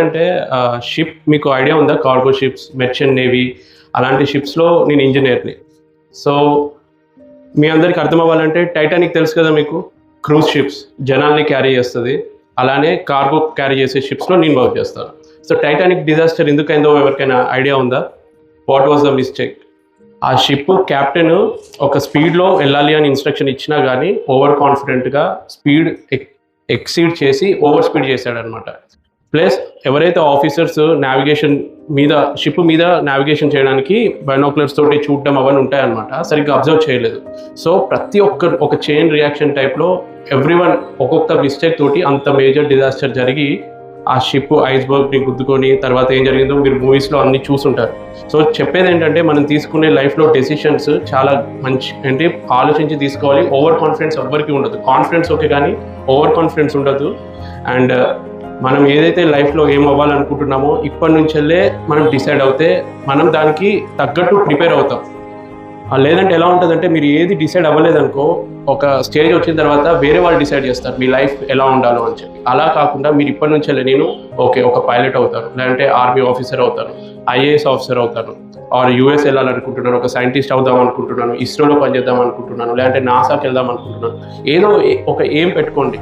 ఏంటంటే షిప్ మీకు ఐడియా ఉందా? కార్గో షిప్స్, మెర్చెంట్ నేవీ అలాంటి షిప్స్లో నేను ఇంజనీర్ని. సో మీ అందరికి అర్థం అవ్వాలంటే టైటానిక్ తెలుసు కదా మీకు, క్రూజ్ షిప్స్ జనాల్ని క్యారీ చేస్తుంది. అలానే కార్గో క్యారీ చేసే షిప్స్లో నేను వర్క్ చేస్తాను. సో టైటానిక్ డిజాస్టర్ ఎందుకైందో ఎవరికైనా ఐడియా ఉందా? What was the mistake? ఆ షిప్ క్యాప్టెన్ ఒక స్పీడ్లో వెళ్ళాలి అని ఇన్స్ట్రక్షన్ ఇచ్చినా కానీ ఓవర్ కాన్ఫిడెంట్గా స్పీడ్ ఎక్సీడ్ చేసి ఓవర్ స్పీడ్ చేశాడనమాట. ప్లస్ ఎవరైతే ఆఫీసర్స్ నావిగేషన్ మీద, షిప్ మీద నావిగేషన్ చేయడానికి బైనాక్యులర్స్ తోటి చూడడం అవన్నీ ఉంటాయన్నమాట, సరిగ్గా అబ్జర్వ్ చేయలేదు. సో ప్రతి ఒక చైన్ రియాక్షన్ టైప్లో ఎవ్రీవన్ ఒక్కొక్క మిస్టేక్ తోటి అంత మేజర్ డిజాస్టర్ జరిగి ఆ షిప్ ఐస్బర్గ్ని గుద్దుకొని తర్వాత ఏం జరిగిందో మీరు మూవీస్లో అన్ని చూసుంటారు. సో చెప్పేది ఏంటంటే మనం తీసుకునే లైఫ్లో డెసిషన్స్ చాలా మంచి అంటే ఆలోచించి తీసుకోవాలి. ఓవర్ కాన్ఫిడెన్స్ ఎవ్వరికి ఉండదు. కాన్ఫిడెన్స్ ఓకే కానీ ఓవర్ కాన్ఫిడెన్స్ ఉండదు. అండ్ మనం ఏదైతే లైఫ్లో ఏం అవ్వాలనుకుంటున్నామో ఇప్పటి నుంచెల్లే మనం డిసైడ్ అవుతే మనం దానికి తగ్గట్టు ప్రిపేర్ అవుతాం. లేదంటే ఎలా ఉంటుందంటే మీరు ఏది డిసైడ్ అవ్వలేదనుకో, ఒక స్టేజ్ వచ్చిన తర్వాత వేరే వాళ్ళు డిసైడ్ చేస్తారు మీ లైఫ్ ఎలా ఉండాలో అని చెప్పి. అలా కాకుండా మీరు ఇప్పటి నుంచే నేను ఓకే ఒక పైలట్ అవుతాను, లేదంటే ఆర్మీ ఆఫీసర్ అవుతాను, ఐఏఎస్ ఆఫీసర్ అవుతాను, ఆర్ యూఎస్ వెళ్ళాలనుకుంటున్నాను, ఒక సైంటిస్ట్ అవుదాం అనుకుంటున్నాను, ఇస్రోలో పనిచేద్దాం అనుకుంటున్నాను, లేదంటే నాసాకి వెళ్దాం అనుకుంటున్నాను, ఏదో ఒక ఏం పెట్టుకోండి.